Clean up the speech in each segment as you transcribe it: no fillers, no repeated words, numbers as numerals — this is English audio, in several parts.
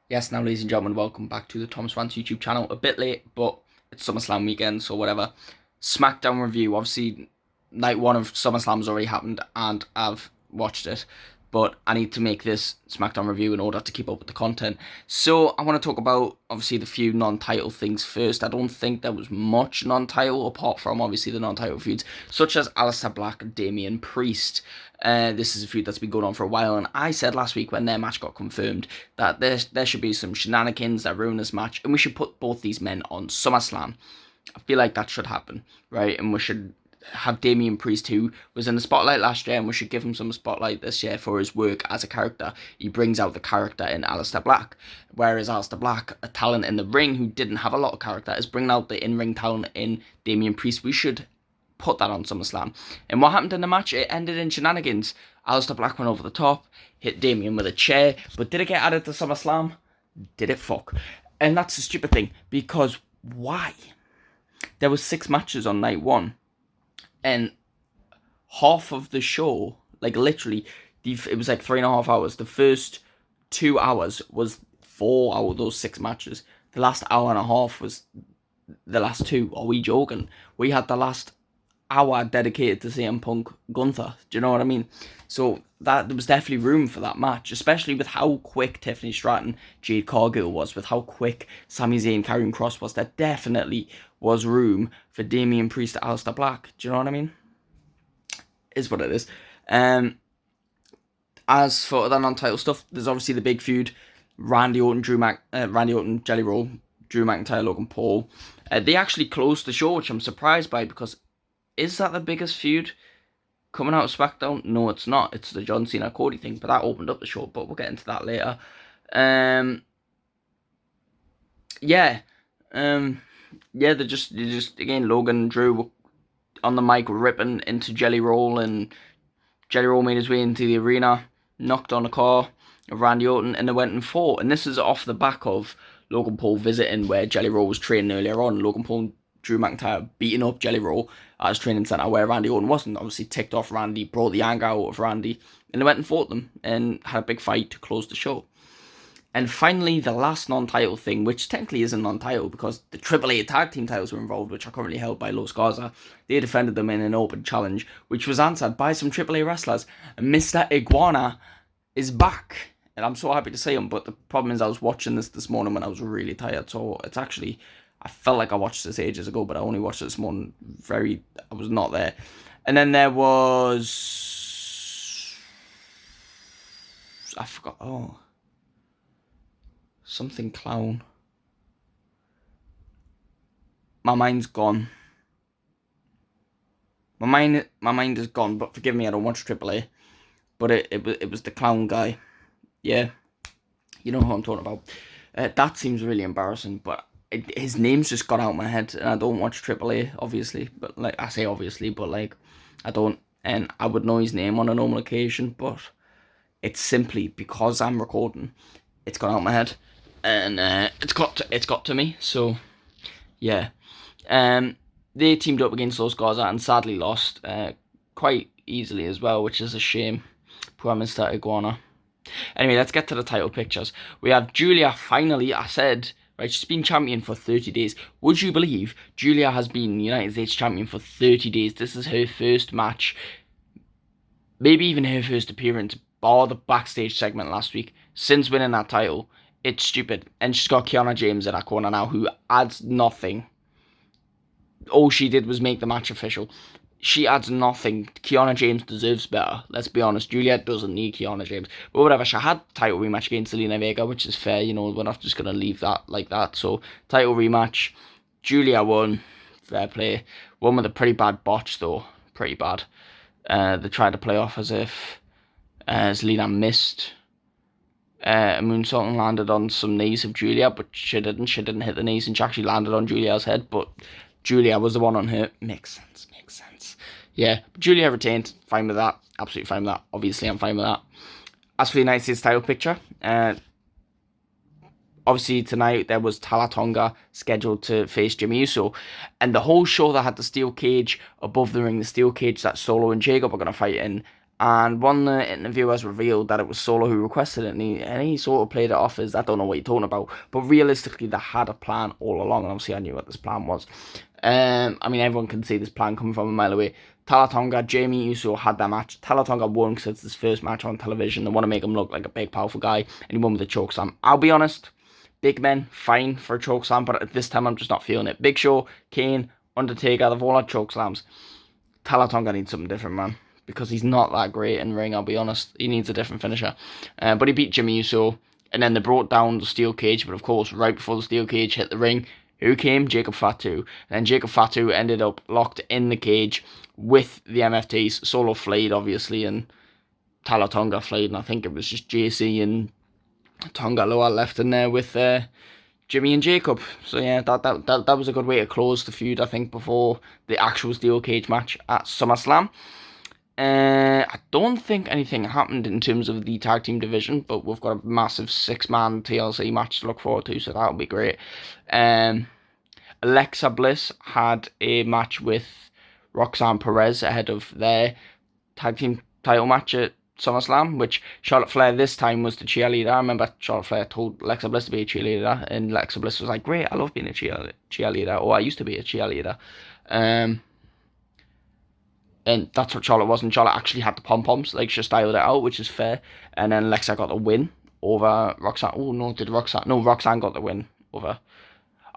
Yes, now ladies and gentlemen, welcome back to the Thomas Rants YouTube channel. A bit late, but it's SummerSlam weekend, so whatever. Smackdown review. Obviously, night one of SummerSlam's already happened, and I've watched it. But I need to make this Smackdown review in order to keep up with the content. So I want to talk about, obviously, the few non-title things first. I don't think there was much non-title, apart from, obviously, the non-title feuds, such as Aleister Black and Damian Priest. This is a feud that's been going on for a while, and I said last week when their match got confirmed that there should be some shenanigans that ruin this match, and we should put both these men on SummerSlam. I feel like that should happen, right? And we should have Damian Priest, who was in the spotlight last year, and we should give him some spotlight this year for his work as a character. He brings out the character in Aleister Black, whereas Aleister Black, a talent in the ring who didn't have a lot of character, is bringing out the in-ring talent in Damian Priest. We should put that on SummerSlam. And what happened in the match? It ended in shenanigans. Aleister Black went over the top, hit Damian with a chair, but did it get added to SummerSlam? Did it fuck? And that's the stupid thing, because why? There was 6 matches on night one, and half of the show, like literally, it was like 3.5 hours. The first 2 hours was 4 out of those 6 matches. The last hour and a half was the last 2. Are we joking? We had the last hour dedicated to CM Punk Gunther. Do you know what I mean? So that there was definitely room for that match, especially with how quick Tiffany Stratton, Jade Cargill was, with how quick Sami Zayn, Karrion Kross was. There definitely was room for Damian Priest, Aleister Black. Do you know what I mean? Is what it is. As for other non-title stuff, there's obviously the big feud: Randy Orton, Jelly Roll, Drew McIntyre, Logan Paul. They actually closed the show, which I'm surprised by, because is that the biggest feud coming out of SmackDown? No, it's not. It's the John Cena Cody thing, but that opened up the show. But we'll get into that later. They're just again, Logan and Drew on the mic ripping into Jelly Roll, and Jelly Roll made his way into the arena, knocked on a car of Randy Orton, and they went and fought. And this is off the back of Logan Paul visiting where Jelly Roll was training earlier on. Logan Paul, Drew McIntyre beating up Jelly Roll at his training centre where Randy Orton wasn't. Obviously ticked off Randy, brought the anger out of Randy, and they went and fought them and had a big fight to close the show. And finally, the last non-title thing, which technically isn't non-title because the AAA tag team titles were involved, which are currently held by Los Garza. They defended them in an open challenge, which was answered by some AAA wrestlers. And Mr. Iguana is back. And I'm so happy to see him, but the problem is I was watching this morning when I was really tired, so it's actually, I felt like I watched this ages ago, but I only watched it this morning. I was not there. And then there was, I forgot, something clown. My mind's gone. My mind is gone, but forgive me, I don't watch AAA. But it was the clown guy. Yeah, you know who I'm talking about. That seems really embarrassing, but his name's just got out of my head, and I don't watch AAA, obviously. But like I say, obviously, but like I don't, and I would know his name on a normal occasion, but it's simply because I'm recording. It's gone out of my head, and it's got to me. So yeah, they teamed up against Los Garza and sadly lost quite easily as well, which is a shame. Poor Mr. Iguana. Anyway, let's get to the title pictures. We have Julia, finally, I said, right, she's been champion for 30 days. Would you believe Julia has been United States champion for 30 days? This is her first match, maybe even her first appearance, bar the backstage segment last week, since winning that title. It's stupid. And she's got Kiana James in her corner now, who adds nothing. All she did was make the match official. She adds nothing. Kiana James deserves better. Let's be honest. Julia doesn't need Kiana James. But whatever. She had title rematch against Zelina Vega, which is fair. You know, we're not just going to leave that like that. So, title rematch. Julia won. Fair play. Won with a pretty bad botch, though. Pretty bad. They tried to play off as if Zelina missed a moonsault and landed on some knees of Julia, but she didn't. She didn't hit the knees, and she actually landed on Julia's head, but Julia was the one on her. Makes sense. Yeah, but Julia retained. Fine with that. Absolutely fine with that. Obviously, I'm fine with that. As for the United States title picture, obviously tonight there was Tala Tonga scheduled to face Jimmy Uso, and the whole show that had the steel cage above the ring, the steel cage that Solo and Jacob are going to fight in, And one of the interviewers revealed that it was Solo who requested it, and he sort of played it off as, I don't know what you're talking about. But realistically, they had a plan all along, and obviously I knew what this plan was. I mean, everyone can see this plan coming from a mile away. Talatonga, Jamie Uso had that match. Talatonga won because it's his first match on television. They want to make him look like a big, powerful guy, and he won with a chokeslam. I'll be honest, big men, fine for a chokeslam, but at this time I'm just not feeling it. Big Show, Kane, Undertaker, they've all had chokeslams. Talatonga needs something different, man, because he's not that great in ring, I'll be honest. He needs a different finisher. But he beat Jimmy Uso, and then they brought down the steel cage, but of course, right before the steel cage hit the ring, who came? Jacob Fatu. And Jacob Fatu ended up locked in the cage with the MFTs. Solo flayed, obviously, and Talatonga flayed, and I think it was just JC and Tonga Loa left in there with Jimmy and Jacob. So yeah, that was a good way to close the feud, I think, before the actual steel cage match at SummerSlam. I don't think anything happened in terms of the tag team division, but we've got a massive 6-man TLC match to look forward to, so that'll be great. Alexa Bliss had a match with Roxanne Perez ahead of their tag team title match at SummerSlam, which Charlotte Flair this time was the cheerleader. I remember Charlotte Flair told Alexa Bliss to be a cheerleader, and Alexa Bliss was like, great, I love being a cheerleader, or I used to be a cheerleader. And that's what Charlotte was, and Charlotte actually had the pom-poms, like she styled it out, which is fair. And then Alexa got the win over Roxanne. Oh no, did Roxanne? No, Roxanne got the win over.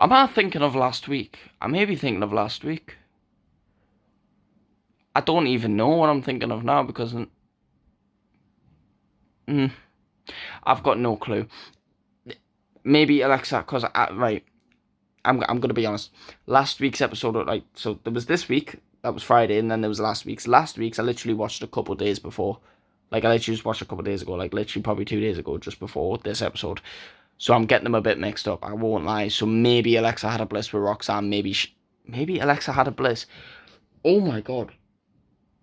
Am I thinking of last week? I may be thinking of last week. I don't even know what I'm thinking of now, because I've got no clue. Maybe Alexa, because right, I'm gonna be honest. Last week's episode, like, so there was this week. That was Friday, and then there was last week's. Last week's I literally watched a couple of days before. Like, I literally just watched a couple of days ago. Like, literally probably 2 days ago, just before this episode. So I'm getting them a bit mixed up. I won't lie. So maybe Alexa had a bliss with Roxanne. Maybe Alexa had a bliss. Oh my god.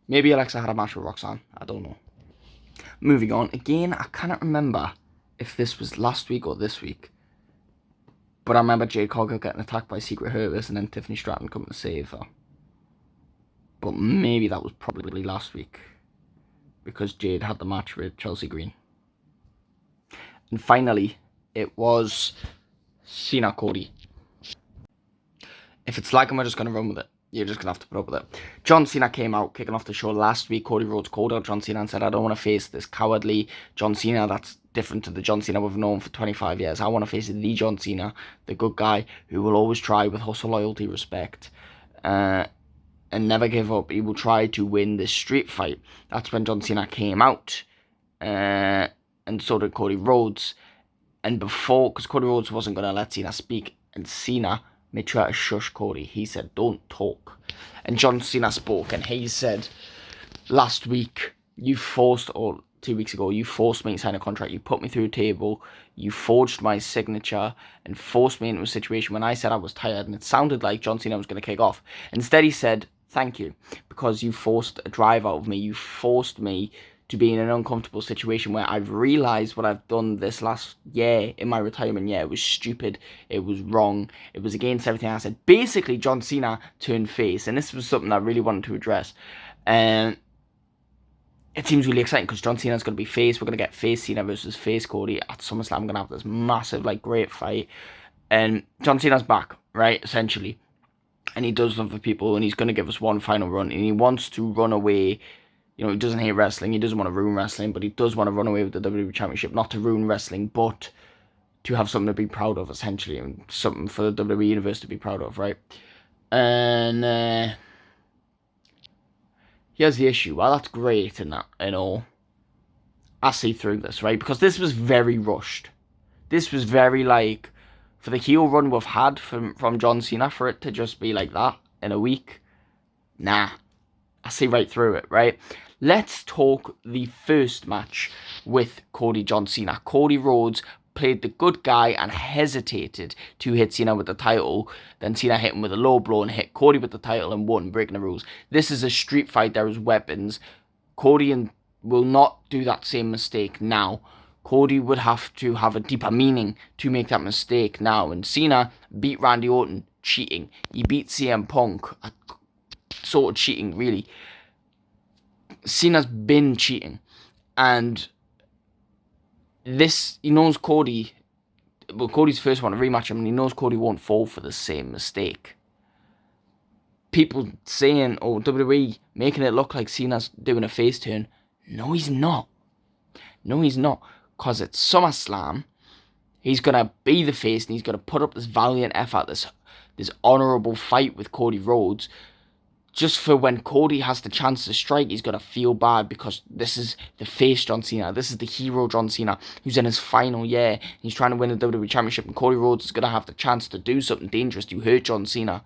Maybe Alexa had a match with Roxanne. I don't know. Moving on. Again, I cannot remember if this was last week or this week. But I remember Jade Cargill getting attacked by Secret Service and then Tiffany Stratton coming to save her. But maybe that was probably last week, because Jade had the match with Chelsea Green. And finally, it was Cena Cody. If it's lagging, we're just going to run with it. You're just going to have to put up with it. John Cena came out kicking off the show last week. Cody Rhodes called out John Cena and said, I don't want to face this cowardly John Cena that's different to the John Cena we've known for 25 years. I want to face the John Cena, the good guy who will always try with hustle, loyalty, respect, and never give up. He will try to win this street fight. That's when John Cena came out. And so did Cody Rhodes. And before, because Cody Rhodes wasn't going to let Cena speak, and Cena made sure to shush Cody. He said, don't talk. And John Cena spoke, and he said, last week, or 2 weeks ago, you forced me to sign a contract. You put me through a table. You forged my signature and forced me into a situation when I said I was tired, and it sounded like John Cena was going to kick off. Instead, he said, thank you, because you forced a drive out of me. You forced me to be in an uncomfortable situation where I've realised what I've done this last year in my retirement year. It was stupid. It was wrong. It was against everything I said. Basically, John Cena turned face, and this was something I really wanted to address. And it seems really exciting because John Cena's going to be face. We're going to get face Cena versus face Cody at SummerSlam. I'm going to have this massive, like, great fight. And John Cena's back, right, essentially. And he does love the people, and he's going to give us one final run, and he wants to run away. You know, he doesn't hate wrestling, he doesn't want to ruin wrestling, but he does want to run away with the WWE Championship, not to ruin wrestling, but to have something to be proud of, essentially, and something for the WWE Universe to be proud of, right? And here's the issue. Well, that's great and that, and all. I see through this, right? Because this was very rushed. This was very, like, for the heel run we've had from John Cena, for it to just be like that in a week, nah. I see right through it, right? Let's talk the first match with Cody John Cena. Cody Rhodes played the good guy and hesitated to hit Cena with the title. Then Cena hit him with a low blow and hit Cody with the title and won, breaking the rules. This is a street fight. There is weapons. Cody will not do that same mistake now. Cody would have to have a deeper meaning to make that mistake now. And Cena beat Randy Orton cheating. He beat CM Punk, sort of cheating, really. Cena's been cheating, and this, he knows Cody. Well, Cody's first one to rematch him, and he knows Cody won't fall for the same mistake. People saying, oh, WWE making it look like Cena's doing a face turn. No, he's not. No, he's not. Because it's SummerSlam. He's going to be the face, and he's going to put up this valiant effort, this honourable fight with Cody Rhodes. Just for when Cody has the chance to strike, he's going to feel bad because this is the face John Cena. This is the hero John Cena who's in his final year. He's trying to win the WWE Championship, and Cody Rhodes is going to have the chance to do something dangerous to hurt John Cena.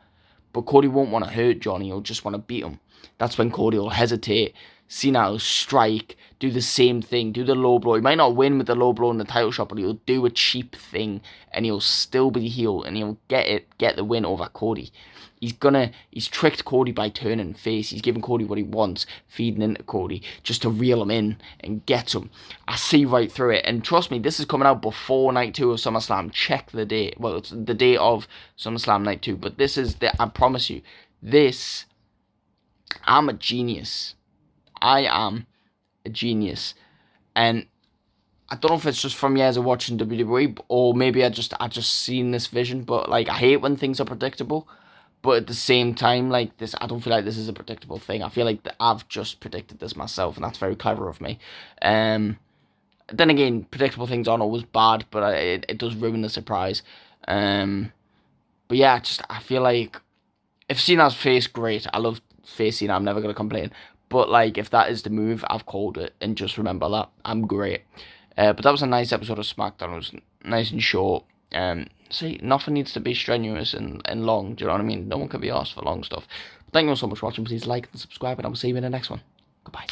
But Cody won't want to hurt Johnny. He'll just want to beat him. That's when Cody will hesitate. Cena will strike, do the same thing, do the low blow. He might not win with the low blow in the title shot, but he'll do a cheap thing, and he'll still be heel, and he'll get the win over Cody. He's tricked Cody by turning face. He's giving Cody what he wants, feeding into Cody, just to reel him in and get him. I see right through it. And trust me, this is coming out before Night 2 of SummerSlam. Check the date. Well, it's the day of SummerSlam Night 2. But this is, I promise you, I'm a genius. I am a genius. And I don't know if it's just from years of watching WWE, or maybe I just seen this vision. But like, I hate when things are predictable. But at the same time, like this, I don't feel like this is a predictable thing. I feel like I've just predicted this myself, and that's very clever of me. Then again, predictable things aren't always bad, but it does ruin the surprise. But yeah, I feel like if Cena's face, great. I love face Cena. I'm never gonna complain. But like, if that is the move, I've called it, and just remember that I'm great. But that was a nice episode of SmackDown. It was nice and short. See, nothing needs to be strenuous and long, do you know what I mean? No one can be asked for long stuff. But thank you all so much for watching. Please like and subscribe, and I will see you in the next one. Goodbye.